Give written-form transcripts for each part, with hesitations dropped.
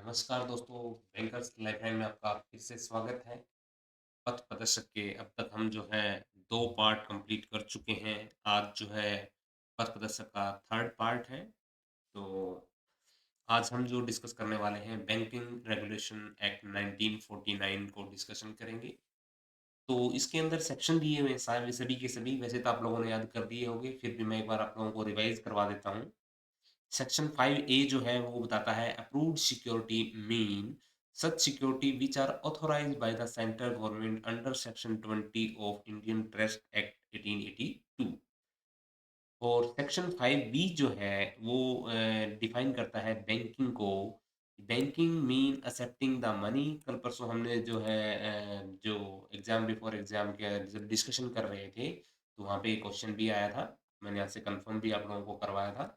नमस्कार दोस्तों, bankers lifeline में आपका फिर से स्वागत है। पथ प्रदर्शक के अब तक हम जो है 2 पार्ट कंप्लीट कर चुके हैं। आज जो है पथ प्रदर्शक का थर्ड पार्ट है। तो आज हम जो डिस्कस करने वाले हैं बैंकिंग रेगुलेशन एक्ट 1949 को डिस्कशन करेंगे। तो इसके अंदर सेक्शन दिए हुए हैं सारे सभी के सभी, वैसे तो आप लोगों ने याद कर दिए होंगे, फिर भी मैं एक बार आप लोगों को रिवाइज़ करवा देता हूँ। सेक्शन 5A जो है वो बताता है approved security mean such security which are authorised by the central government under section 20 of Indian trust act 1882। और सेक्शन 5B जो है वो डिफाइन करता है बैंकिंग को। Banking mean accepting the money. कल परसों हमने जो है जो एग्जाम बिफोर एग्जाम के जब डिस्कशन कर रहे थे तो वहाँ पे क्वेश्चन भी आया था। मैंने आपसे कंफर्म भी आप लोगों को करवाया था।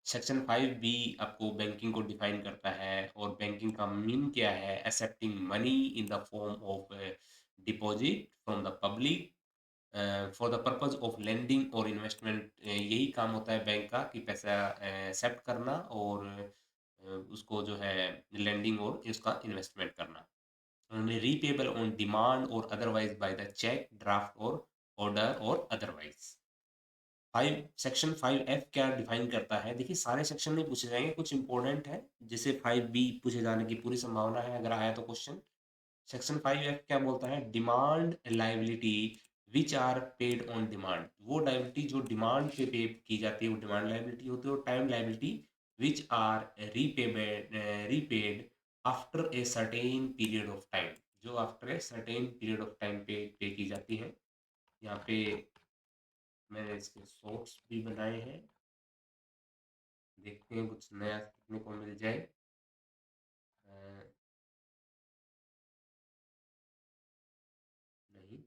सेक्शन 5B आपको बैंकिंग को डिफाइन करता है और बैंकिंग का मीन क्या है, accepting money in the form of deposit from the public for the purpose of lending और इन्वेस्टमेंट। यही काम होता है बैंक का कि पैसा एक्सेप्ट करना और उसको जो है लेंडिंग और इसका इन्वेस्टमेंट करना। only repayable on demand or otherwise by the check draft और ऑर्डर और अदरवाइज। 5 सेक्शन 5F क्या डिफाइन करता है? देखिए सारे सेक्शन नहीं पूछे जाएंगे, कुछ इंपॉर्टेंट है जैसे 5B पूछे जाने की पूरी संभावना है अगर आया तो क्वेश्चन। सेक्शन 5F क्या बोलता है? Demand liability which are paid on demand. वो लाइबिलिटी जो डिमांड पे पे की जाती है वो डिमांड लाइबिलिटी होती है। और time liability which are repaid after a certain period of time, जो after a certain period of time pay की जाती है। यहाँ पे मैंने इसके शॉर्ट्स भी बनाए हैं, देखते हैं कुछ नया सीखने को मिल जाए। अ, नहीं।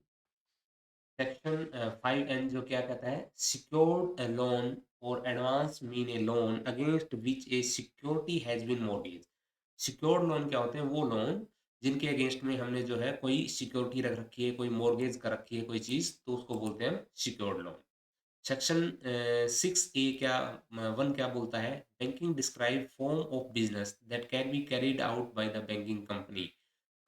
सेक्शन 5N जो क्या कहता है? सिक्योर्ड लोन और advance mean a loan against which a security has been mortgage. Secured loan क्या होते हैं? वो लोन जिनके अगेंस्ट में हमने जो है कोई सिक्योरिटी रख रखी है, कोई मॉर्गेज कर रखी है कोई चीज, तो उसको बोलते हैं सिक्योर्ड लोन। सेक्शन 6A क्या 1 क्या बोलता है? Banking describe form of business that can be carried out by the banking company.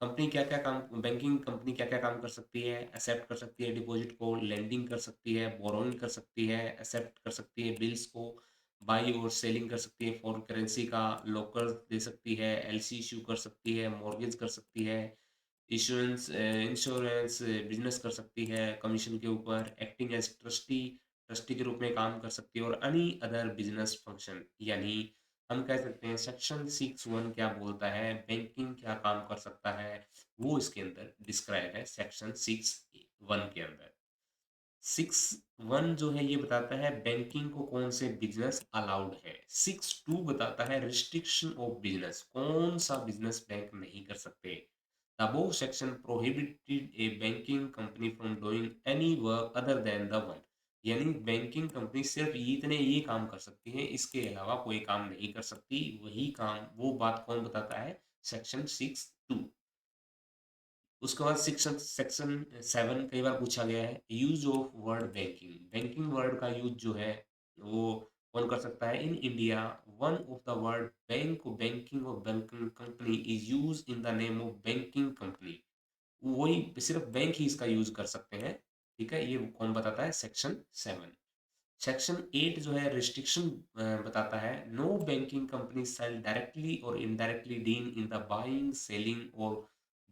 Company क्या-क्या काम बैंकिंग कंपनी क्या-क्या काम कर सकती है? एक्सेप्ट कर सकती है डिपॉजिट को, लेंडिंग कर सकती है, बोरोइंग कर सकती है, एक्सेप्ट कर सकती है बिल्स को, बाई और सेलिंग कर सकती है, फॉरेन करेंसी का लॉकर दे सकती है, एलसी इश्यू कर सकती है, मॉर्गेज कर सकती है, इंश्योरेंस बिजनेस कर सकती है कमीशन के ऊपर, एक्टिंग एज ट्रस्टी ट्रस्टी के रूप में काम कर सकती है, और एनी अदर बिजनेस फंक्शन। यानी हम कह सकते हैं सेक्शन 6(1) क्या बोलता है, बैंकिंग क्या काम कर सकता है, वो इसके अंदर डिस्क्राइब है सेक्शन 6(1) के अंदर। 6(1) जो है ये बताता है बैंकिंग को कौन से बिजनेस अलाउड है। 6(2) बताता है रिस्ट्रिक्शन ऑफ बिजनेस, कौन सा बिजनेस बैंक नहीं कर सकते। The above section prohibited a banking company from doing any work other than the one। यानी बैंकिंग कंपनी सिर्फ इतने ये काम कर सकती है, इसके अलावा कोई काम नहीं कर सकती। वही काम वो बात कौन बताता है? सेक्शन 6(2)। उसके बाद सेक्शन सेक्शन 7 कई बार पूछा गया है, use of word banking. Banking word का यूज जो है वो कौन कर सकता है? In India one of the word bank banking और banking company is use in the name of banking company. वही सिर्फ बैंक ही इसका यूज कर सकते हैं। ठीक है, ये कौन बताता है? सेक्शन 7। सेक्शन 8 जो है रिस्ट्रिक्शन बताता है, no banking company sell directly और indirectly deal in the buying selling और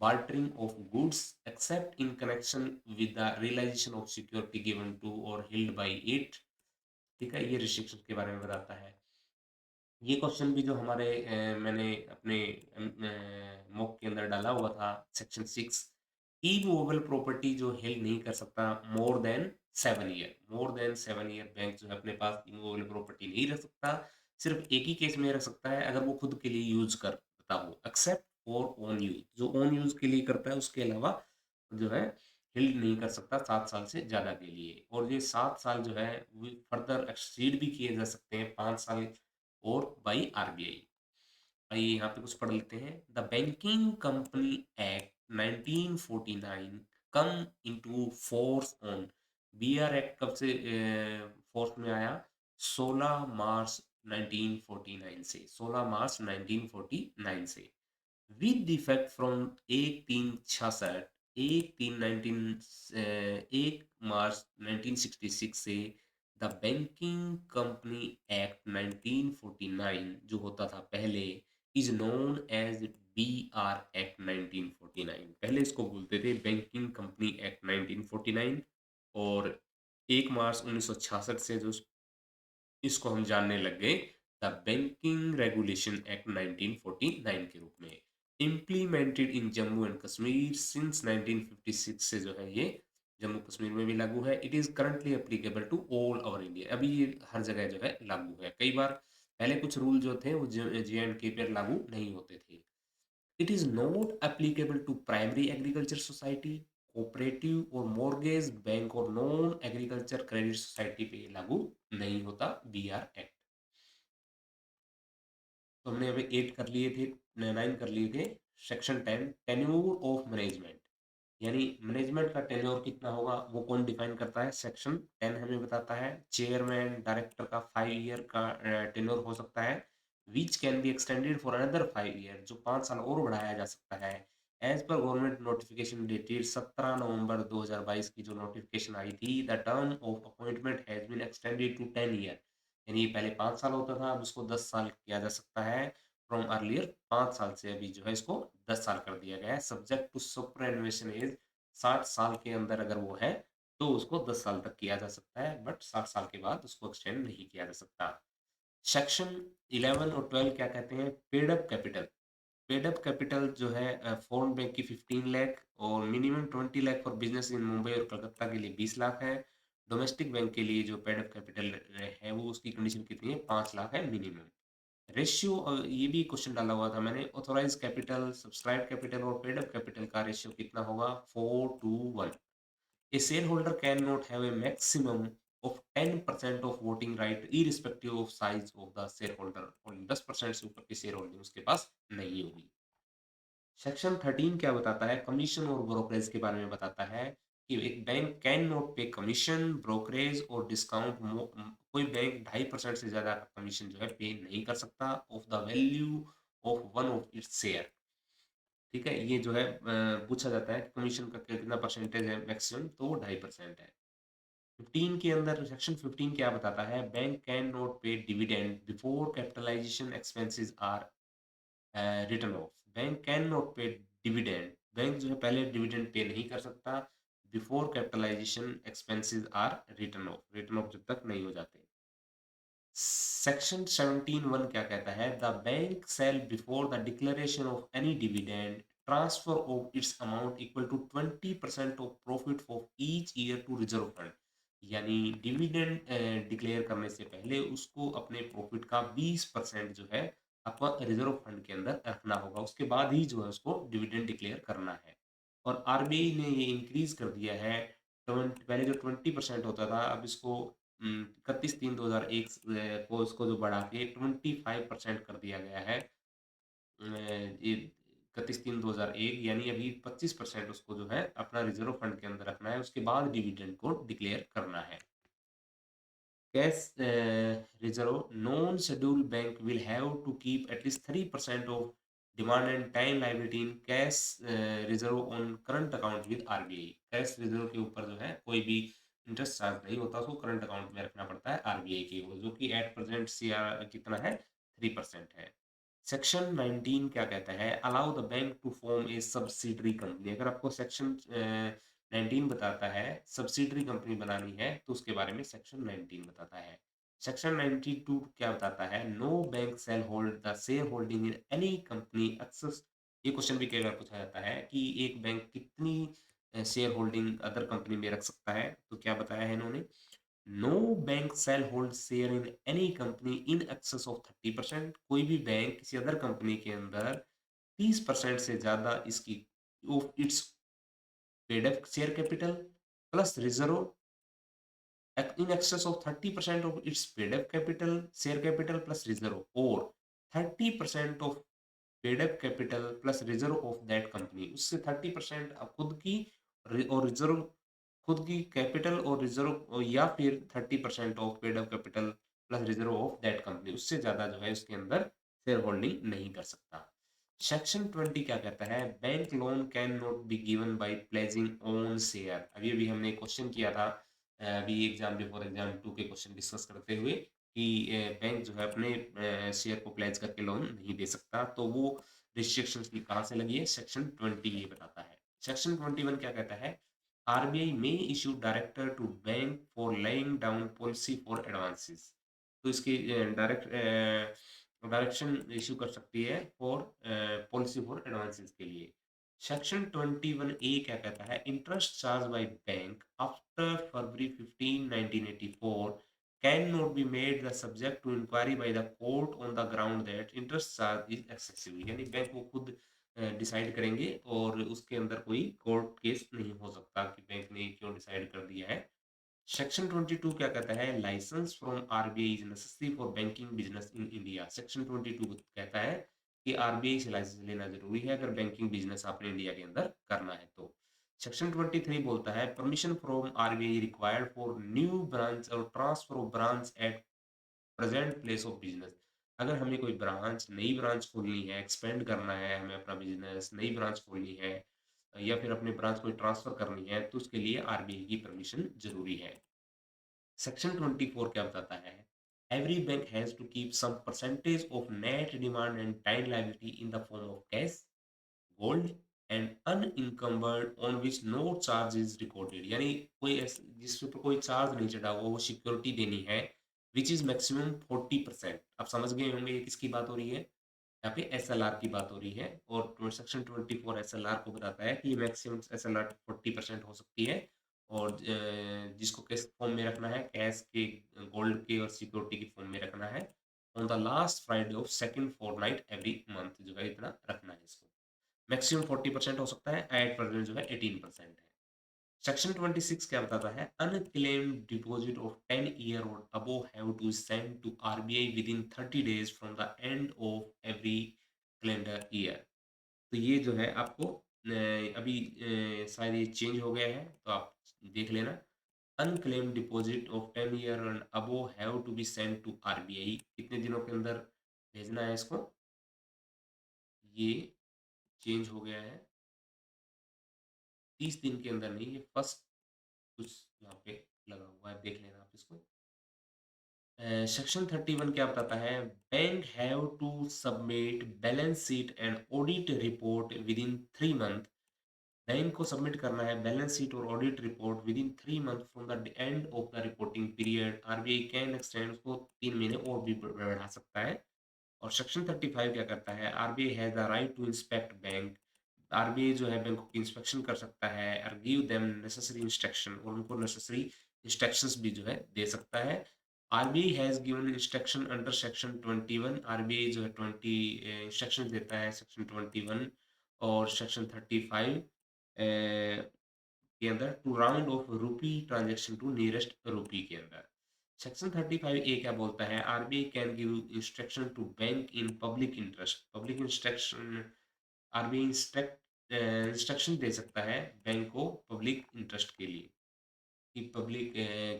bartering of goods except in connection with the realisation of security given to और हिल्ड बाय इट। ठीक है, ये रिस्ट्रिक्शन के बारे में बताता है। ये क्वेश्चन भी जो हमारे मैंने अपने मॉक के अंदर डाला हुआ था, सेक्शन 6। इमूवेबल प्रॉपर्टी जो हेल्ड नहीं कर सकता more than 7 year, more than 7 year bank जो है अपने पास इमूवेबल प्रॉपर्टी नहीं रख सकता। सिर्फ एक ही केस में रख सकता है अगर वो खुद के लिए यूज करता हो, एक्सेप्ट फॉर ओन यूज। जो ओन यूज के लिए करता है उसके अलावा जो है हिल्ड नहीं कर सकता 7 साल से ज्यादा के लिए। और ये 7 साल जो है वो फर्दर एक्ससीड भी किए जा सकते हैं 5 साल और बाई आरबीआई। आइए यहाँ पे कुछ पढ़ लेते हैं। The banking company act 1949 come into force on. BR act कब से फोर्स में आया? 16 मार्च 1949 से, 16 मार्च 1949 से। विद इफेक्ट फ्रॉम 1/3/66, 1 मार्च 1966 से द बैंकिंग कंपनी एक्ट 1949 जो होता था पहले is known as BR act 1949। पहले इसको बोलते थे बैंकिंग कंपनी एक्ट 1949, और 1 मार्च 1966 से जो इसको हम जानने लग गए द बैंकिंग रेगुलेशन एक्ट 1949 के रूप में। Implemented in Jammu and Kashmir since 1956 से जो है ये जम्मू कश्मीर में भी लागू है। It is currently applicable to all over India. अभी ये हर जगह जो है लागू है। कई बार पहले कुछ रूल जो थे वो JNK पर लागू नहीं होते थे। It is not applicable to primary agriculture society, cooperative और मॉर्गेज बैंक और नॉन एग्रीकल्चर क्रेडिट सोसाइटी पे लागू नहीं होता BR एक्ट। तो हमने अभी 8 कर लिए थे, 9 कर लिए थे। सेक्शन 10 टेन्योर ऑफ मैनेजमेंट, यानी मैनेजमेंट का टेन्योर कितना होगा वो कौन डिफाइन करता है? सेक्शन 10 हमें बताता है। चेयरमैन डायरेक्टर का 5 ईयर का टेन्योर हो सकता है, which can be extended for another 5 year, जो 5 साल और बढ़ाया जा सकता है। एज पर गवर्नमेंट नोटिफिकेशन डेटेड 17 नवंबर 2022 की जो नोटिफिकेशन आई थी, the term of appointment has been extended to 10 year, यानी पहले 5 साल होता था, अब इसको 10 साल किया जा सकता है। फ्रॉम अर्लियर 5 साल से अभी जो है इसको 10 साल कर दिया गया है। सब्जेक्ट टू सुपरएनुएशन एज, 60 साल के अंदर अगर वो है तो उसको 10 साल तक किया जा सकता है, बट 60 साल के बाद उसको एक्सटेंड नहीं किया जा सकता। सेक्शन 11 और 12 क्या कहते हैं? Paid up capital. Paid up capital जो है फॉरेन बैंक की 15 लाख और minimum 20 lakh for business in Mumbai और कलकत्ता के लिए 20 लाख है। डोमेस्टिक बैंक के लिए जो पेड अप कैपिटल है वो उसकी कंडीशन कितनी है? 5 लाख है मिनिमम। रेशियो, ये भी क्वेश्चन डाला हुआ था मैंने, ऑथोराइज कैपिटल, सब्सक्राइब कैपिटल और पेड अप कैपिटल का रेशियो कितना होगा? 4:1। A shareholder cannot have a maximum of 10% of voting right irrespective of size of the shareholder, और 10% से ऊपर की शेयर होल्डिंग उसके पास नहीं होगी। सेक्शन 13 क्या बताता है? कमीशन और ब्रोकरेज के बारे में बताता है कि एक बैंक कैन नॉट पे कमीशन, ब्रोकरेज और डिस्काउंट। कोई बैंक 2.5% से ज्यादा कमीशन जो है पे नहीं कर सकता of the value of one of its share. ठीक है, ये जो है पूछा जाता है कि कमीशन का कितना परसेंटेज है मैक्सिमम, तो वो 2.5% है। 15 के अंदर सेक्शन 15 क्या बताता है? Bank can not pay dividend before capitalisation expenses are return of. Bank can not pay dividend, bank जो है पहले डिविडेंड पे नहीं कर सकता before capitalisation expenses are return of, return of जब तक नहीं हो जाते। सेक्शन 17(1) क्या कहता है? The bank shall before the declaration of any dividend transfer of its amount equal to 20% of profit for each year to reserve fund, यानी dividend declare करने से पहले उसको अपने प्रॉफिट का 20% जो है अपना रिजर्व फंड के अंदर रखना होगा, उसके बाद ही जो है उसको डिविडेंड डिक्लेयर करना है। और RBI ने ये इंक्रीज कर दिया है, पहले जो 20% होता था अब इसको 31/3/2001 को इसको जो बढ़ा के 25% कर दिया गया है। ये 31/3/2001, यानी अभी 25% उसको जो है अपना रिजर्व फंड के अंदर रखना है, उसके बाद डिविडेंड को डिक्लेयर करना है। Cash reserve, non scheduled bank will have to keep at least 3% of demand and time liability in cash reserve on current account with RBI। Cash reserve के ऊपर जो है कोई भी इंटरेस्ट चार्ज नहीं होता, उसको करंट अकाउंट में रखना पड़ता है RBI के वो, जो कि एट प्रेजेंट CR कितना है? 3% है। सेक्शन 19 क्या कहता है? Allow the bank to form a subsidiary company. अगर आपको सेक्शन 19 बताता है सब्सिडरी कंपनी बनानी है तो उसके बारे में सेक्शन 19 बताता है। सेक्शन 92 क्या बताता है? No bank shall hold the share holding in any company excess. ये क्वेश्चन भी कई बार पूछा जाता है कि एक बैंक कितनी शेयर होल्डिंग अदर कंपनी में रख सकता है, तो क्या बताया है इन्होंने? No bank shall hold share in any company in excess of 30%। कोई भी बैंक किसी अदर कंपनी के अंदर 30% से ज्यादा इसकी of its paid up share capital plus reserve in excess of 30% of its paid up capital, share capital plus reserve, or 30% of paid up capital plus reserve of that company। उससे 30% आप खुद की और रिजर्व, खुद की capital और reserve, या फिर 30% of paid up capital plus reserve of that company, उससे ज़्यादा जो है उसके अंदर शेयर होल्डिंग नहीं कर सकता। सेक्शन 20 क्या कहता है? Bank loan can not be given by pledging own share. अभी-अभी हमने क्वेश्चन किया था अभी एग्ज़ाम बिफोर एग्ज़ाम 2 के क्वेश्चन डिस्कस करते हुए कि बैंक जो है अपने शेयर को प्लेज करके लोन नहीं दे सकता, तो वो रिस्ट्रिक्शंस की कहाँ से लगी है? सेक्शन 20 ये बताता है। सेक्शन 21 क्या कहता है? RBI may issue director to bank for laying down policy for advances. तो इसकी डायरेक्शन इश्यू कर सकती है फॉर पॉलिसी फॉर एडवांसेस के लिए। सेक्शन 21 ए क्या कहता है? Interest charge by bank after February 15 1984 can not be made the subject to inquiry by the court on the ground that interest charge is excessive. यानी bank वो खुद decide करेंगे और उसके अंदर कोई कोर्ट केस नहीं हो सकता कि बैंक ने क्यों डिसाइड कर दिया है। सेक्शन 22 क्या कहता है? Licence from RBI is necessary for banking business in India. Section 22 कहता है कि आरबीआई से लाइसेंस लेना जरूरी है अगर बैंकिंग बिजनेस आपने इंडिया के अंदर करना है तो। सेक्शन 23 बोलता है permission from RBI required for new branch और transfer of branch at present place of business. अगर हमें कोई ब्रांच नई ब्रांच खोलनी है, एक्सपेंड करना है, हमें अपना बिजनेस नई ब्रांच खोलनी है या फिर अपनी ब्रांच कोई ट्रांसफर करनी है तो उसके लिए आरबीआई की परमिशन जरूरी है। सेक्शन 24 क्या बताता है? Every bank has to keep some percentage of net demand and time liability in the form of cash, gold and unencumbered on which no charge is recorded. यानी कोई जिस पर कोई चार्ज नहीं चढ़ा हुआ वो सिक्योरिटी देनी है विच इज मैक्सिमम 40%। आप समझ गए होंगे ये किसकी बात हो रही है? यहाँ पे एसएलआर की बात हो रही है और सेक्शन 24 एसएलआर को बताता है कि मैक्सिमम एसएलआर 40% हो सकती है और जिसको किस फॉर्म में रखना है? कैश के, गोल्ड के और सिक्योरिटी की फॉर्म में रखना है। On the last Friday of second fortnight every month जो है इतना रखना है इसको। मैक्सिमम 40% हो सकता है, एट प्रेजेंट जो है 18% है। सेक्शन 26 क्या बताता है? अनक्लेम्ड डिपॉजिट ऑफ 10 ईयर और above have to send to RBI within 30 days from the end of every calendar year. तो ये जो है आपको अभी शायद ये चेंज हो गया है तो आप देख लेना। Unclaimed deposit of 10 year and above have to be send to RBI. कितने दिनों के अंदर भेजना है इसको? ये चेंज हो गया है, 30 दिन के अंदर नहीं, ये फर्स्ट कुछ यहाँ पे लगा हुआ है, देख लेना आप इसको। सेक्शन 31 क्या बताता है? Bank have to submit balance sheet and audit report within 3 month. Bank को सबमिट करना है बैलेंस शीट और audit report within 3 month from the end of the reporting period. RBI can extend उसको 3 महीने और भी बढ़ा सकता है। और सेक्शन 35 क्या करता है? RBI has the right to inspect bank. RBI जो है बैंकों की इंस्पेक्शन कर सकता है और गिव देम नेसेसरी इंस्ट्रक्शन, और उनको नेसेसरी इंस्ट्रक्शंस भी जो है दे सकता है। RBI has given instruction under section 21। RBI जो है 20 इंस्ट्रक्शन देता है सेक्शन 21 और सेक्शन 35 के अंदर to round off rupee transaction to nearest rupee के अंदर। सेक्शन 35 ए क्या बोलता है? RBI can give instruction to bank in public interest. Public instruction, RBI instruction दे सकता है बैंक को पब्लिक इंटरेस्ट के लिए कि पब्लिक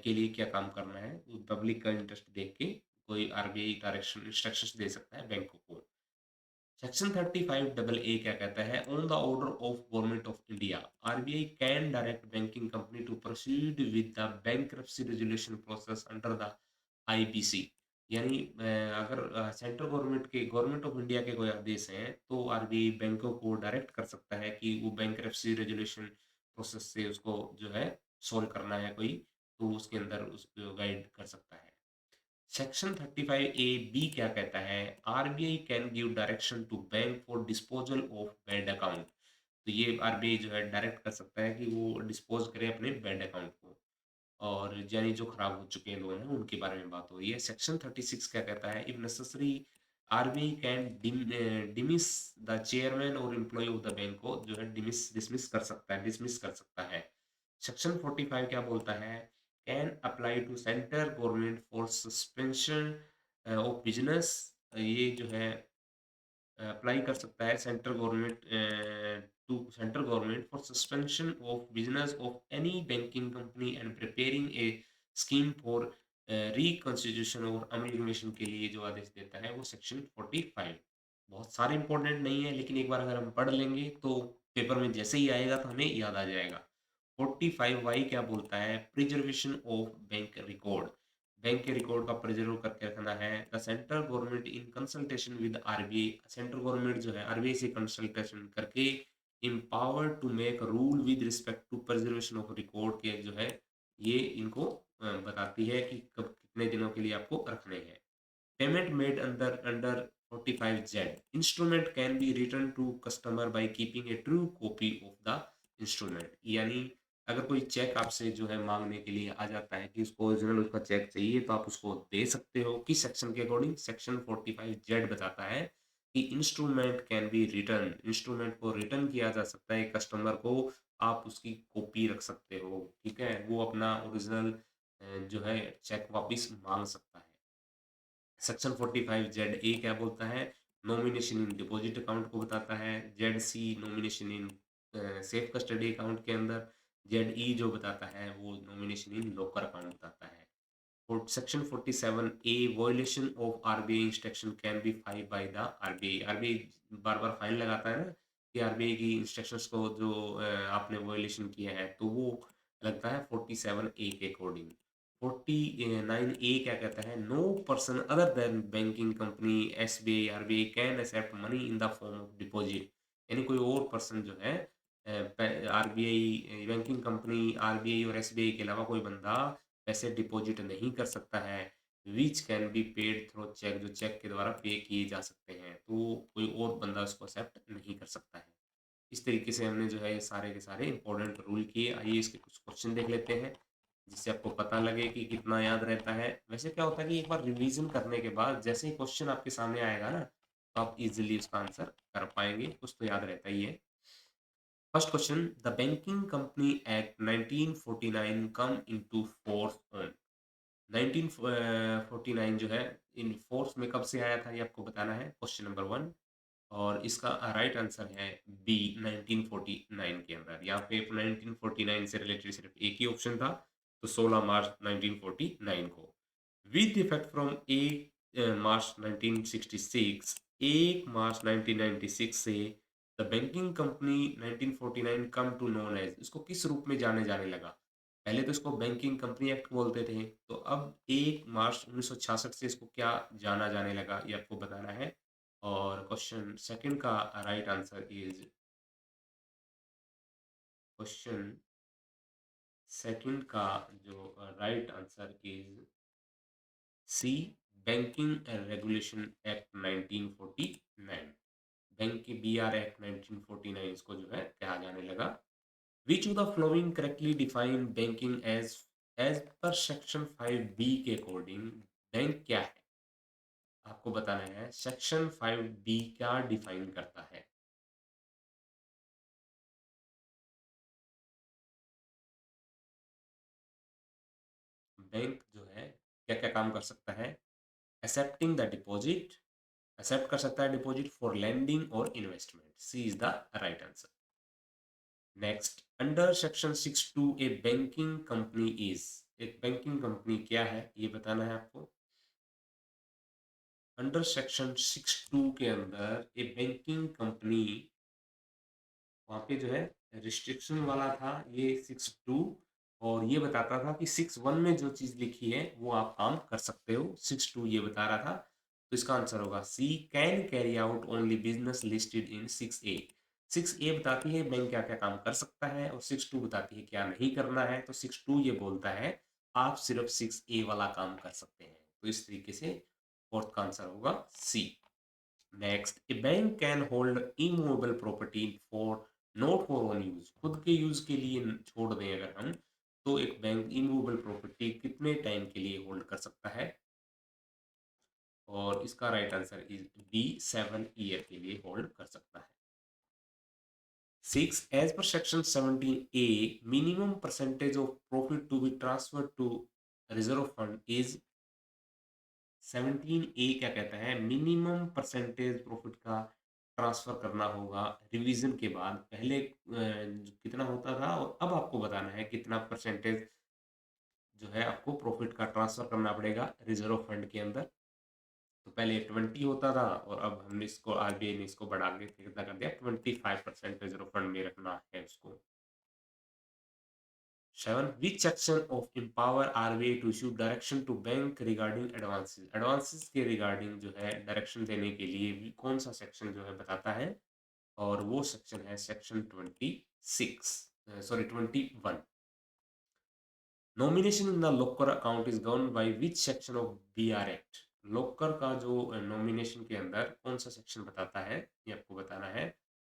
के लिए क्या काम करना है, पब्लिक का इंटरेस्ट देख के कोई आरबीआई डायरेक्शन इंस्ट्रक्शंस दे सकता है बैंकों को। सेक्शन 35 डबल ए क्या कहता है? On the order of government of India RBI can direct banking company to proceed with the bankruptcy resolution process under the IBC. यानी अगर सेंट्रल गवर्नमेंट ऑफ इंडिया के कोई आदेश हैं तो आरबीआई बैंकों को डायरेक्ट कर सकता है कि वो बैंक्रप्सी रेजोल्यूशन प्रोसेस से उसको जो है सोल्व करना है कोई, तो उसके अंदर उसको गाइड कर सकता है। सेक्शन 35 ए बी क्या कहता है? RBI can give direction to bank for disposal of bad account. तो ये आरबीआई जो है डायरेक्ट कर सकता है कि वो डिस्पोज करे अपने बैड अकाउंट को, और यानी जो खराब हो चुके हैं लोन हैं उनके बारे में बात हो रही है। सेक्शन 36 क्या कहता है? If necessary RBI can dismiss the chairman और एम्प्लॉय ऑफ द बैंक को जो है डिसमिस कर सकता है, डिसमिस कर सकता है। सेक्शन 45 क्या बोलता है? Can apply to central government for suspension of business. ये जो है अप्लाई कर सकता है central government for suspension of business of any banking company and preparing a scheme for reconstitution और अमेलगमेशन के लिए जो आदेश देता है वो सेक्शन 45। बहुत सारे इंपॉर्टेंट नहीं है, लेकिन एक बार अगर हम पढ़ लेंगे तो पेपर में जैसे ही आएगा तो हमें याद आ जाएगा। 45 वाई क्या बोलता है? Preservation of bank record. Bank के रिकॉर्ड का प्रिजर्व करके रखना है। The central government in consultation with RBI, central government जो है आरबीआई से कंसल्टेशन करके empowered to make rule with respect to preservation of record के जो है ये इनको बताती है कि कब कितने दिनों के लिए आपको रखने हैं। Payment made under 45Z instrument can be return to customer by keeping a true copy of the instrument. यानी अगर कोई चेक आपसे जो है मांगने के लिए आ जाता है कि उसको ओरिजिनल उसका चेक चाहिए तो आप उसको दे सकते हो। किस सेक्शन के अकॉर्डिंग? सेक्शन 45Z बताता है कि instrument can be return, instrument को रिटर्न किया जा सकता है कस्टमर को, आप उसकी कॉपी रख सकते हो, ठीक है? वो अपना ओरिजिनल जो है चेक वापिस मांग सकता है। सेक्शन 45 जेड ए क्या बोलता है? नॉमिनेशन इन डिपॉजिट अकाउंट को बताता है। Z C nomination in safe custody account के अंदर। जेड ई जो बताता है वो नॉमिनेशन इन लॉकर अकाउंट बताता है। और section 47 A violation of RBI instruction can be file by the RBI. RBI bar bar fine लगाता है ना कि आरबीआई की इंस्ट्रक्शंस को जो आपने वायलेशन किया है तो वो लगता है 47 ए के अकॉर्डिंग। 49 ए क्या कहता है? No person other than banking company SBI RBI can accept money in the form of deposit. यानी कोई और पर्सन जो है आरबीआई बैंकिंग कंपनी आरबीआई और एसबीआई के अलावा कोई बंदा पैसे डिपॉजिट नहीं कर सकता है। Which can be paid through cheque, जो चेक के द्वारा पे किए जा सकते हैं, तो कोई और बंदा उसको एक्सेप्ट नहीं कर सकता है। इस तरीके से हमने जो है ये सारे के सारे इंपॉर्टेंट रूल किए। आइए इसके कुछ क्वेश्चन देख लेते हैं जिससे आपको पता लगे कि कितना याद रहता है। वैसे क्या होता है कि एक बार रिवीजन करने के बाद जैसे ही क्वेश्चन आपके सामने आएगा ना तो आप इजीली उसका आंसर कर पाएंगे, कुछ तो याद रहता ही है। First question, the banking company act 1949 come into force on. 1949 जो है इन फोर्स में कब से आया था ये आपको बताना है, क्वेश्चन नंबर वन। और इसका राइट आंसर है बी 1949 के अंदर। यहाँ पे 1949 से रिलेटेड सिर्फ एक ही ऑप्शन था, तो 16 मार्च 1949 को। With effect from 8 March 1966, 1 March 1996 से the banking company 1949 come to known as, इसको किस रूप में जाने जाने लगा? पहले तो इसको बैंकिंग कंपनी एक्ट बोलते थे, तो अब 1 मार्च 1966 से इसको क्या जाना जाने लगा ये आपको बताना है। और क्वेश्चन सेकंड का right answer is, question second का जो right answer is C, banking and regulation act 1949। Bank की बीआर एक्ट 1949 इसको जो है कहा जाने लगा। Which of the following correctly define banking as per section 5B के अकॉर्डिंग बैंक क्या है? आपको बताना है सेक्शन 5B क्या डिफाइन करता है। बैंक जो है क्या क्या काम कर सकता है? एक्सेप्टिंग द डिपॉजिट, एक्सेप्ट कर सकता है डिपॉजिट फॉर लैंडिंग और investment. C is the right answer. Next, under section 6(2) a banking company is, एक बैंकिंग कंपनी क्या है ये बताना है आपको। अंडर सेक्शन 6(2) के अंदर ए बैंकिंग कंपनी, वहाँ पे जो है रिस्ट्रिक्शन वाला था ये 6(2), और ये बताता था कि 6(1) में जो चीज लिखी है वो आप काम कर सकते हो। 6(2) ये बता रहा था, तो इसका आंसर होगा C, can carry out only business listed in 6(a)। 6(a) बताती है बैंक क्या क्या काम कर सकता है और 6(2) बताती है क्या नहीं करना है। तो 6(2) ये बोलता है आप सिर्फ 6(a) वाला काम कर सकते हैं। तो इस तरीके से फोर्थ का आंसर होगा C. Next, a bank can hold immovable property for not for own use, खुद के यूज के लिए छोड़ दें अगर हम, तो एक बैंक इमूवेबल प्रॉपर्टी कितने टाइम के लिए होल्ड कर सकता है? और इसका right answer is B, 7 year के लिए होल्ड कर सकता है। 6, as per section 17A minimum percentage of profit to be transfer to reserve fund is. 17A क्या कहता है? मिनिमम परसेंटेज प्रॉफिट का ट्रांसफर करना होगा रिवीजन के बाद। पहले कितना होता था और अब आपको बताना है कितना परसेंटेज जो है आपको प्रॉफिट का ट्रांसफ़र करना पड़ेगा रिज़र्व फंड के अंदर। तो पहले 20 होता था और अब हमने इसको आरबीआई ने इसको बढ़ा के कितना कर दिया 25% रिज़र्व फंड में रखना है उसको। 7 which section of empower RBI to issue direction to bank regarding advances advances के रिगार्डिंग जो है डायरेक्शन देने के लिए कौन सा सेक्शन जो है बताता है और वो सेक्शन है section 26 sorry 21 nomination in the locker account is govern by which section of BR Act locker का जो नॉमिनेशन के अंदर कौन सा सेक्शन बताता है ये आपको बताना है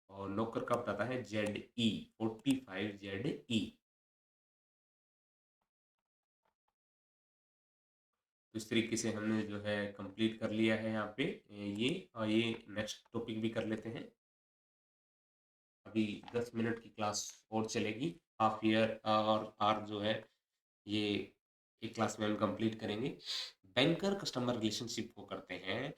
और लोकर का बताता है जेड ई 45 जेड ई तो इस तरीके से हमने जो है कंप्लीट कर लिया है यहाँ पे ये और ये नेक्स्ट टॉपिक भी कर लेते हैं अभी 10 मिनट की क्लास और चलेगी हाफ ईयर और आर जो है ये एक क्लास में हम कंप्लीट करेंगे बैंकर कस्टमर रिलेशनशिप को करते हैं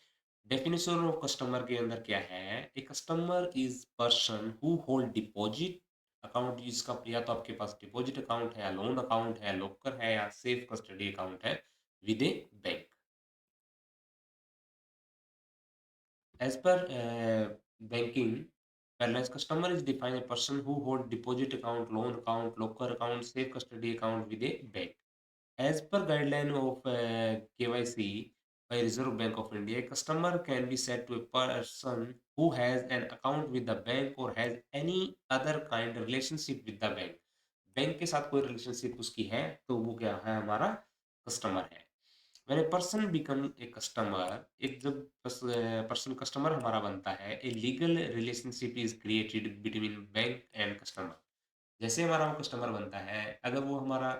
डेफिनेशन ऑफ कस्टमर के अंदर क्या है a customer is person who hold deposit account जिसका या तो आपके पास डिपॉजिट अकाउंट है या लोन अकाउंट है लॉकर है या सेफ कस्टडी अकाउंट है with A bank As per banking, balance customer is defined a person who hold deposit account, loan account, locker account, safe custody account with a bank. As per guideline of KYC by Reserve Bank of India, a customer can be said to a person who has an account with the bank or has any other kind of relationship with the bank. Bank के साथ कोई relationship उसकी है तो वो क्या है हमारा कस्टमर है when a person become a customer एक जब पर्सन कस्टमर हमारा बनता है a legal relationship is created between bank and customer जैसे हमारा वो कस्टमर बनता है अगर वो हमारा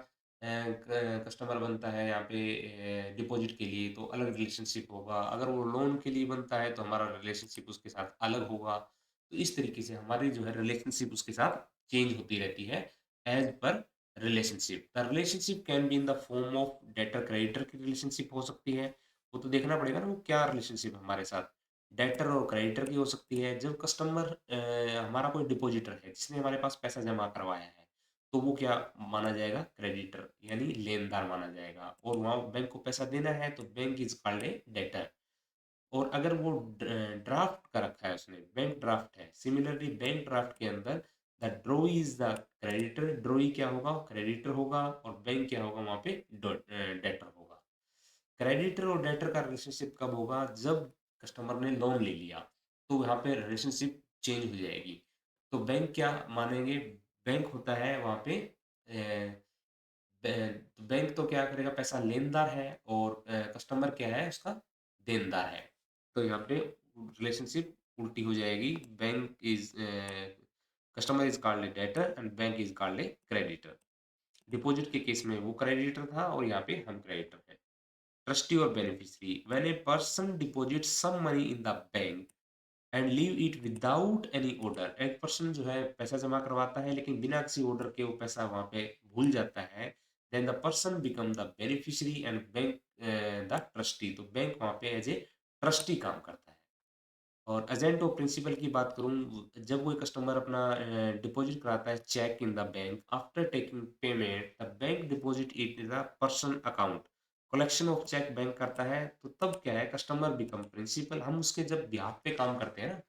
कस्टमर बनता है यहाँ पे डिपॉजिट के लिए तो अलग रिलेशनशिप होगा अगर वो लोन के लिए बनता है तो हमारा रिलेशनशिप उसके साथ अलग होगा तो इस तरीके से हमारी जो है रिलेशनशिप उसके साथ चेंज होती रहती है as per relationship the relationship can be in the form of debtor creditor की रिलेशनशिप हो सकती है वो तो देखना पड़ेगा ना वो क्या रिलेशनशिप हमारे साथ डेटर और क्रेडिटर की हो सकती है जब कस्टमर हमारा कोई डिपॉजिटर है जिसने हमारे पास पैसा जमा करवाया है तो वो क्या माना जाएगा क्रेडिटर यानी लेनदार माना जाएगा और वहाँ बैंक को पैसा देना है तो bank is called a debtor और अगर वो ड्राफ्ट का रखा है उसने बैंक ड्राफ्ट है सिमिलरली बैंक ड्राफ्ट के अंदर the drawer is the creditor drawee क्या होगा क्रेडिटर होगा और बैंक क्या होगा वहाँ पे डेटर होगा क्रेडिटर और डेटर का रिलेशनशिप कब होगा जब कस्टमर ने लोन ले लिया तो यहाँ पे रिलेशनशिप चेंज हो जाएगी तो बैंक क्या मानेंगे बैंक होता है वहाँ पे बैंक तो क्या करेगा पैसा लेनदार है और कस्टमर क्या है उसका देनदार है तो यहाँ पे रिलेशनशिप उल्टी हो जाएगी bank is customer is called a debtor and bank is called A creditor deposit के केस में वो क्रेडिटर था और यहाँ पे हम क्रेडिटर हैं trustee or beneficiary when a person deposits some money in the bank and leave it without any order एक पर्सन जो है पैसा जमा करवाता है लेकिन बिना किसी ऑर्डर के वो पैसा वहां पे भूल जाता है then the person become the beneficiary and bank the trustee तो बैंक वहां पे एज ए ट्रस्टी काम करता है और एजेंट ऑफ प्रिंसिपल की बात करूँ जब कोई कस्टमर अपना डिपॉजिट कराता है cheque in the bank after taking payment the bank deposit it in the person account collection of cheque bank करता है तो तब क्या है कस्टमर बिकम प्रिंसिपल हम उसके जब बिहाफ पे काम करते हैं ना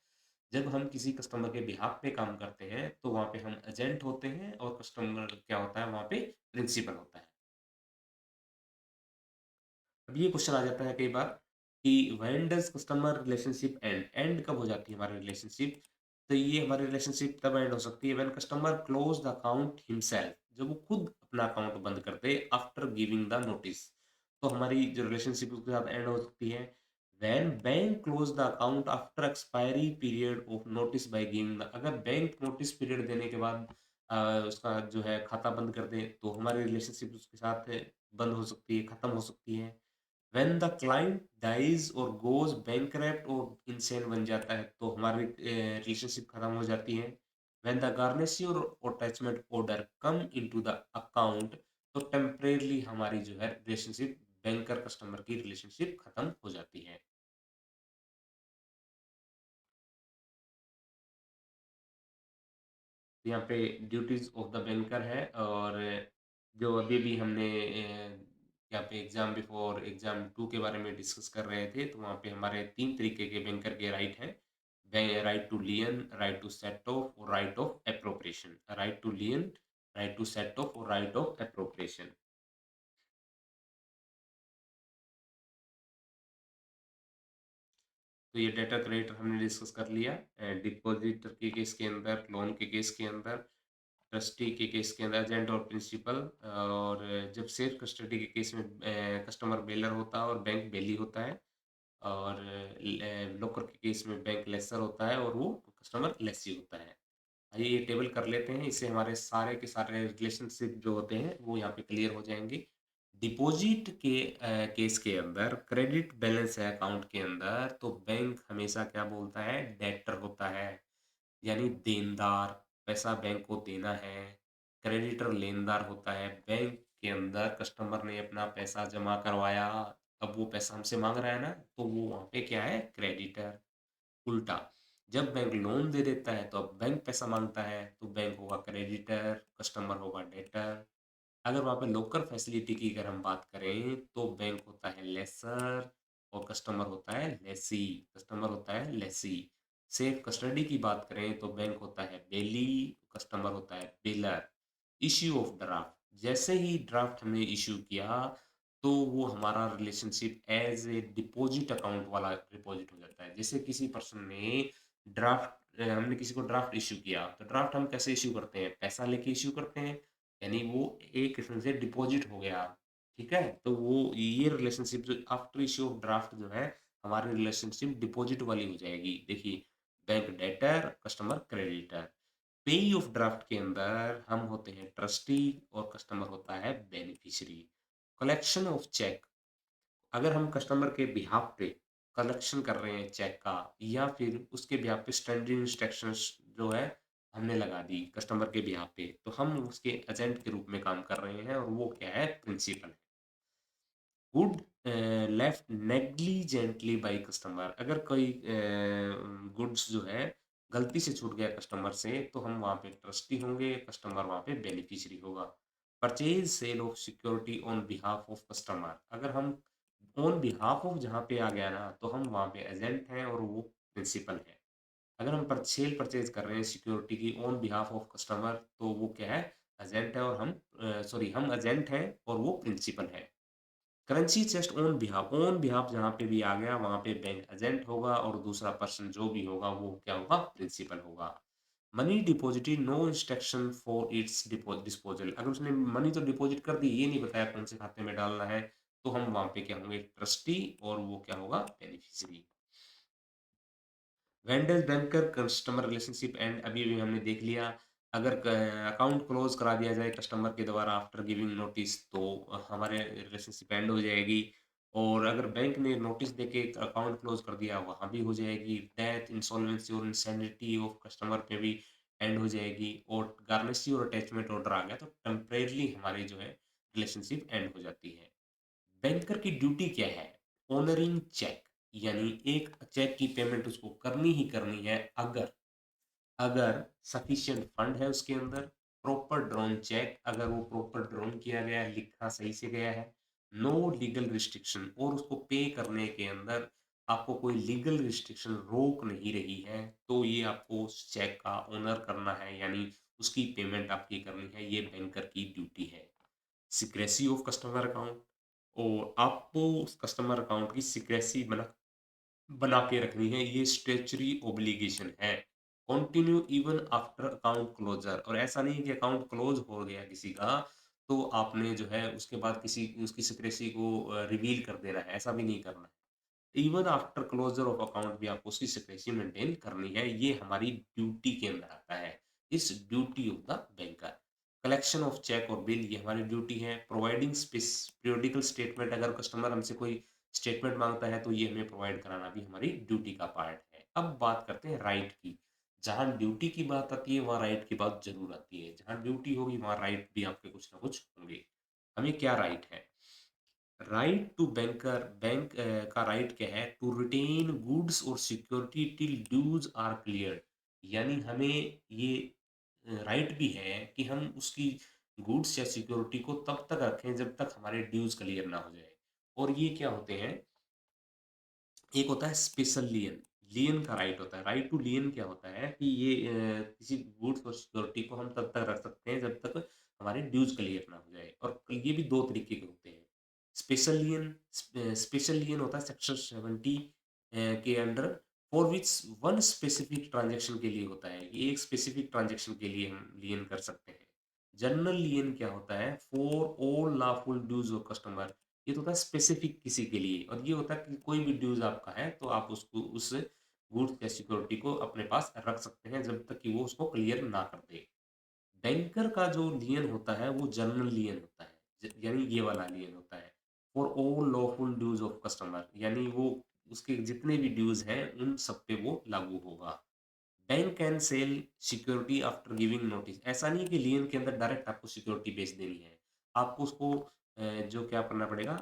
जब हम किसी कस्टमर के बिहाफ पे काम करते हैं तो वहाँ पे हम एजेंट होते हैं और कस्टमर क्या होता है वहाँ पे प्रिंसिपल होता है अब ये क्वेश्चन आ जाता है कई बार कि when does customer relationship and and कब हो जाती है हमारी रिलेशनशिप तो ये हमारी रिलेशनशिप तब एंड हो सकती है when customer close the account himself जब वो खुद अपना अकाउंट बंद कर दे आफ्टर गिविंग द नोटिस तो हमारी जो रिलेशनशिप उसके साथ एंड हो सकती है when bank close the account after expiry period of notice by giving the अगर बैंक नोटिस पीरियड देने के बाद उसका जो है खाता बंद कर दे तो हमारी रिलेशनशिप उसके साथ बंद हो सकती है खत्म हो सकती है व्हेन द क्लाइंट डाइज और गोज बैंकरप्ट और इंसेन बन जाता है तो हमारी रिलेशनशिप खत्म हो जाती है व्हेन द गार्निशियर और attachment order come into the account तो टेम्परेरली हमारी जो है रिलेशनशिप बैंकर कस्टमर की रिलेशनशिप खत्म हो जाती है यहाँ पे ड्यूटीज ऑफ द बैंकर है और जो अभी-अभी हमने यहाँ पे एग्ज़ाम बिफोर एग्ज़ाम 2 के बारे में डिस्कस कर रहे थे, तो वहाँ पे हमारे 3 तरीके के बैंकर के राइट हैं। Right to lien, right to set off और right of appropriation. Right to lien, right to set off और राइट ऑफ एप्रोप्रिएशन। तो ये डेटर क्रेडिटर हमने डिस्कस कर लिया। डिपॉजिटर के केस के अंदर, लोन के केस के अंदर, ट्रस्टी के केस के अंदर एजेंट और प्रिंसिपल, और जब सेल्फ कस्टडी के केस में कस्टमर बेलर होता है और बैंक बेली होता है, और लोकर के केस में बैंक लेसर होता है और वो कस्टमर लेसी होता है। आइए ये टेबल कर लेते हैं, इससे हमारे सारे के सारे रिलेशनशिप जो होते हैं वो यहाँ पे क्लियर हो जाएंगे। डिपॉजिट के केस के अंदर, क्रेडिट बैलेंस है अकाउंट के अंदर, तो बैंक हमेशा क्या बोलता है, डेटर होता है, यानी देनदार, पैसा बैंक को देना है। क्रेडिटर लेनदार होता है, बैंक के अंदर कस्टमर ने अपना पैसा जमा करवाया, अब वो पैसा हमसे मांग रहा है ना, तो वो वहाँ पे क्या है, क्रेडिटर। उल्टा, जब बैंक लोन दे देता है तो अब बैंक पैसा मांगता है, तो बैंक होगा क्रेडिटर, कस्टमर होगा डेटर। अगर वहाँ पे लोकल फैसिलिटी की अगर हम बात करें, तो बैंक होता है लेसर और कस्टमर होता है लेसी। कस्टमर होता है लेसी। सेफ कस्टडी की बात करें तो बैंक होता है बेली, कस्टमर होता है बेलर। इश्यू ऑफ ड्राफ्ट, जैसे ही ड्राफ्ट हमने इश्यू किया, तो वो हमारा relationship as a deposit account वाला डिपॉजिट हो जाता है। जैसे किसी पर्सन ने ड्राफ्ट हमने किसी को ड्राफ्ट इश्यू किया, तो ड्राफ्ट हम कैसे इश्यू करते हैं, पैसा लेके इश्यू करते हैं, यानी वो एक किस्म से डिपॉजिट हो गया। ठीक है, तो वो ये रिलेशनशिप जो आफ्टर इश्यू ऑफ ड्राफ्ट जो है, हमारी रिलेशनशिप डिपॉजिट वाली हो जाएगी। देखिए, बैंक डेटर, कस्टमर क्रेडिटर। पेई ऑफ ड्राफ्ट के अंदर हम होते हैं ट्रस्टी और कस्टमर होता है बेनिफिशियरी। कलेक्शन ऑफ चेक, अगर हम कस्टमर के बिहाफ पे कलेक्शन कर रहे हैं चेक का, या फिर उसके बिहाफ पे स्टैंडर्ड इंस्ट्रक्शंस जो है हमने लगा दी कस्टमर के बिहाफ पे, तो हम उसके एजेंट के रूप में काम कर रहे हैं, और वो क्या है, प्रिंसिपल है। Good left negligently by customer, अगर कोई गुड्स जो है गलती से छूट गया कस्टमर से, तो हम वहाँ पे ट्रस्टी होंगे, कस्टमर वहाँ पे बेनिफिशियरी होगा। Purchase sale of security on behalf of customer, अगर हम ऑन बिहाफ ऑफ जहाँ पे आ गया ना, तो हम वहाँ पे एजेंट हैं और वो प्रिंसिपल है। अगर हम सेल परचेज कर रहे हैं सिक्योरिटी की ऑन बिहाफ ऑफ कस्टमर, तो वो क्या है, एजेंट है, और हम सॉरी हम एजेंट हैं और वो प्रिंसिपल है। करेंसी चेस्ट ऑन बिहाफ जहाँ पे भी आ गया, वहाँ पे बैंक एजेंट होगा, और दूसरा पर्सन जो भी होगा वो क्या होगा, प्रिंसिपल होगा। Money deposited, no instruction for its disposal, अगर उसने मनी तो डिपॉजिट कर दी, ये नहीं बताया कौन से खाते में डालना है, तो हम वहाँ पे क्या होंगे, ट्रस्टी, और वो क्या होगा, beneficiary. Vendor banker customer relationship and, अभी अभी हमने देख लिया। अगर अकाउंट क्लोज करा दिया जाए कस्टमर के द्वारा आफ्टर गिविंग नोटिस, तो हमारे रिलेशनशिप एंड हो जाएगी। और अगर बैंक ने नोटिस देके अकाउंट क्लोज कर दिया, वहाँ भी हो जाएगी। डेथ, इंसॉल्वेंसी और इंसैनिटी ऑफ कस्टमर पे भी एंड हो जाएगी। और गारनेसी और अटैचमेंट ऑर्डर आ गया तो टेम्परेरली हमारी जो है रिलेशनशिप एंड हो जाती है। बैंकर की ड्यूटी क्या है, ऑनरिंग चेक, यानी एक चेक की पेमेंट उसको करनी ही करनी है, अगर अगर सफिशिएंट फंड है उसके अंदर, प्रॉपर ड्रॉन चेक, अगर वो प्रॉपर ड्रॉन किया गया है, लिखा सही से गया है, नो लीगल रिस्ट्रिक्शन, और उसको पे करने के अंदर आपको कोई लीगल रिस्ट्रिक्शन रोक नहीं रही है, तो ये आपको उस चेक का ऑनर करना है, यानी उसकी पेमेंट आपकी करनी है, ये बैंकर की ड्यूटी है। सिक्रेसी ऑफ कस्टमर अकाउंट, और आपको उस कस्टमर अकाउंट की सिक्रेसी बना बना के रखनी है, ये स्टेचुरी ओब्लिगेशन है। Continue even after account closure, और ऐसा नहीं कि अकाउंट क्लोज हो गया किसी का, तो आपने जो है उसके बाद किसी उसकी सिक्रेसी को रिवील कर देना है, ऐसा भी नहीं करना है। Even after closure of account भी आपको उसकी सिक्रेसी मेंटेन करनी है, ये हमारी ड्यूटी के अंदर आता है। इस duty of the banker. Collection of cheque और बिल, ये हमारी ड्यूटी है। प्रोवाइडिंग पीरियोडिकल स्टेटमेंट, अगर कस्टमर हमसे कोई स्टेटमेंट मांगता है, तो ये हमें प्रोवाइड कराना भी हमारी ड्यूटी का पार्ट है। अब बात करते हैं राइट की। जहाँ ड्यूटी की बात आती है, वहाँ राइट की बात जरूर आती है। जहाँ ड्यूटी होगी, वहाँ राइट भी आपके कुछ ना कुछ होंगे। हमें क्या राइट है, राइट टू बैंकर, बैंक का राइट क्या है, टू रिटेन गुड्स और security till dues are clear, यानी हमें ये राइट भी है कि हम उसकी गुड्स या सिक्योरिटी को तब तक रखें जब तक हमारे ड्यूज क्लियर ना हो जाए। और ये क्या होते हैं, एक होता है स्पेशल लियन, लियन का राइट होता है। राइट टू लियन क्या होता है कि ये किसी गुड्स और सिक्योरिटी को हम तब तक रख सकते हैं जब तक हमारे ड्यूज क्लियर ना हो जाए। और ये भी दो तरीके के होते हैं। स्पेशल लियन, स्पेशल लियन होता है सेक्शन 70 के under, for which one specific transaction के लिए होता है। ये एक स्पेसिफिक ट्रांजेक्शन के लिए हम लियन कर सकते हैं। जनरल लियन क्या होता है, for all lawful dues of customer. ये तो होता है स्पेसिफिक किसी के लिए, और ये होता है कि कोई भी ड्यूज आपका है तो आप उसको उस गुड्स या सिक्योरिटी को अपने पास रख सकते हैं जब तक कि वो उसको क्लियर ना कर दे। बैंकर का जो लियन होता है वो जनरल लियन होता है, यानी ये वाला लियन होता है, for all lawful dues of customer, यानी वो उसके जितने भी ड्यूज हैं उन सब पे वो लागू होगा। Bank can sell security after giving notice. ऐसा नहीं है कि लियन के अंदर डायरेक्ट आपको सिक्योरिटी बेच देनी है। आपको उसको जो क्या करना पड़ेगा,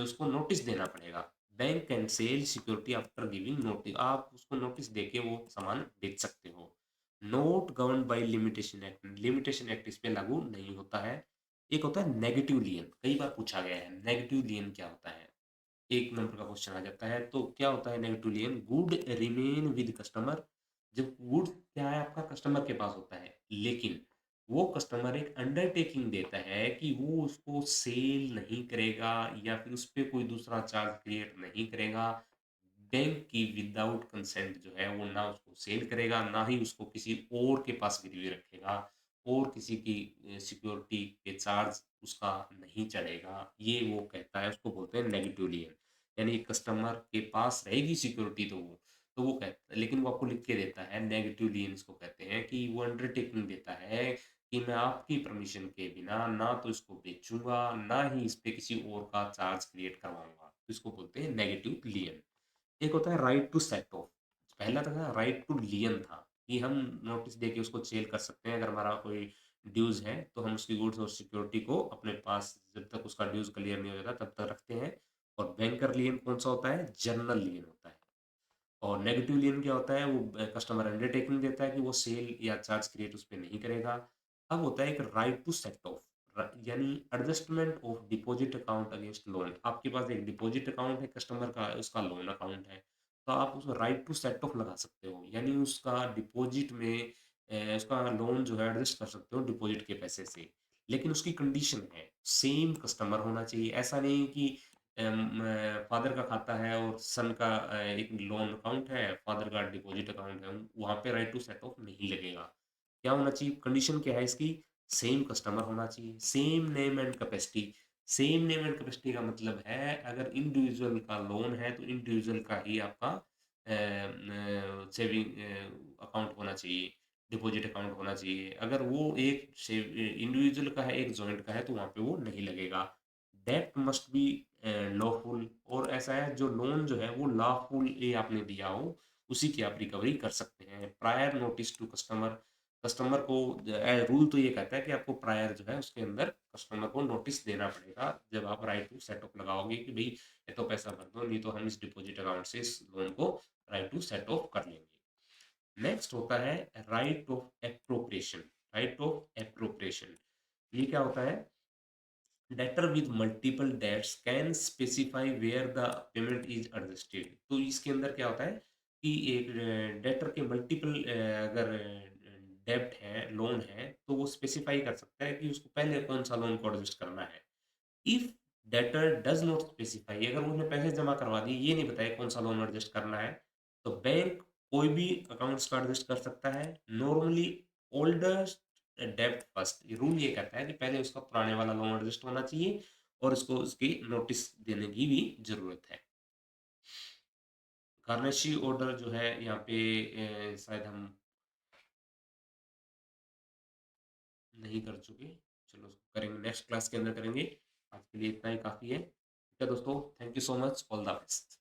उसको नोटिस देना पड़ेगा। Bank can sell security after giving notice. आप उसको नोटिस देके वो सामान बेच सकते हो। Note govern by limitation act. Limitation act इस पे लागू नहीं होता है। एक होता है नेगेटिव लियन, कई बार पूछा गया है नेगेटिव लियन क्या होता है। एक नंबर का क्वेश्चन आ जाता है। तो क्या होता है negative lien, good remain with customer. जब गुड क्या है आपका कस्टमर के पास होता है, लेकिन वो कस्टमर एक अंडरटेकिंग देता है कि वो उसको सेल नहीं करेगा या फिर उस पे कोई दूसरा चार्ज क्रिएट नहीं करेगा। बैंक की विदाउट कंसेंट जो है वो ना उसको सेल करेगा, ना ही उसको किसी और के पास गिरवी रखेगा, और किसी की सिक्योरिटी पे चार्ज उसका नहीं चढ़ेगा। ये वो कहता है, उसको बोलते हैं नेगेटिव लियन। यानी कस्टमर के पास रहेगी सिक्योरिटी तो वो कहता है, लेकिन वो आपको लिख के देता है। नेगेटिव लियन इसको कहते हैं कि वो अंडरटेकिंग देता है कि मैं आपकी परमिशन के बिना ना तो इसको बेचूंगा, ना ही इस पे किसी और का चार्ज क्रिएट करवाऊंगा। तो इसको बोलते हैं नेगेटिव लियन। एक होता है राइट टू सेट ऑफ। पहला तो था राइट टू लियन था, कि हम नोटिस देके उसको सेल कर सकते हैं। अगर हमारा कोई ड्यूज है तो हम उसकी गुड्स और सिक्योरिटी को अपने पास जब तक उसका ड्यूज क्लियर नहीं हो जाता तब तक रखते हैं। और बैंकर लियन कौन सा होता है, जनरल लियन होता है। और नेगेटिव लियन क्या होता है, वो कस्टमर अंडरटेकिंग देता है कि वो सेल या चार्ज क्रिएट उस पे नहीं करेगा। अब होता है एक राइट टू सेट ऑफ, यानी adjustment of deposit account against loan. आपके पास एक डिपॉजिट अकाउंट है कस्टमर का, उसका लोन अकाउंट है, तो आप उसमें राइट टू सेट ऑफ लगा सकते हो, यानी उसका डिपॉजिट में उसका लोन जो है एडजस्ट कर सकते हो डिपॉजिट के पैसे से। लेकिन उसकी कंडीशन है सेम कस्टमर होना चाहिए। ऐसा नहीं कि फादर का खाता है और सन का एक लोन अकाउंट है, फादर का डिपॉजिट अकाउंट है, वहाँ पे राइट टू सेट ऑफ नहीं लगेगा। क्या होना चाहिए, कंडीशन क्या है इसकी, सेम कस्टमर होना चाहिए, same name and capacity. Same name and capacity का मतलब है अगर इंडिविजुअल का लोन है तो इंडिविजुअल का ही आपका सेविंग अकाउंट होना चाहिए, डिपॉजिट अकाउंट होना चाहिए। अगर वो एक इंडिविजुअल का है, एक जॉइंट का है, तो वहाँ पे वो नहीं लगेगा। Debt must be lawful. और ऐसा है जो लोन जो है वो लॉफुल ये आपने दिया हो उसी की आप रिकवरी कर सकते हैं। Prior notice to customer. Customer को रूल तो ये कहता है कि आपको प्रायर जो है उसके अंदर कस्टमर को नोटिस देना पड़ेगा जब आप राइट टू सेटअप लगाओगे कि भाई ये तो पैसा भर दो, नहीं तो हम इस डिपॉजिट अकाउंट से इस लोन को राइट टू सेट ऑफ कर लेंगे। नेक्स्ट होता है right of appropriation. Right of appropriation ये क्या होता है, debtor with multiple debts can specify where the payment is adjusted. तो इसके अंदर क्या होता है कि एक डेटर के मल्टीपल अगर डेब्ट है, लोन है, तो वो स्पेसिफाई कर सकता है कि उसको पहले कौन सा लोन को एडजस्ट करना है। If debtor does not specify, अगर उन्होंने पैसे जमा करवा दिए, ये नहीं बताया कौन सा लोन एडजस्ट करना है, तो बैंक कोई भी अकाउंट्स का एडजस्ट कर सकता है। नॉर्मली ओल्डर डेब्ट फर्स्ट, ये रूल ये कहता है कि पहले उसका पुराने वाला लोन एडजस्ट होना चाहिए और उसको उसकी नोटिस देने की भी जरूरत है। गार्निशी ऑर्डर जो है यहाँ पे शायद हम नहीं कर चुके, चलो उसको करेंगे नेक्स्ट क्लास के अंदर करेंगे। आज के लिए इतना ही काफ़ी है। ठीक है दोस्तों, thank you so much, all the best.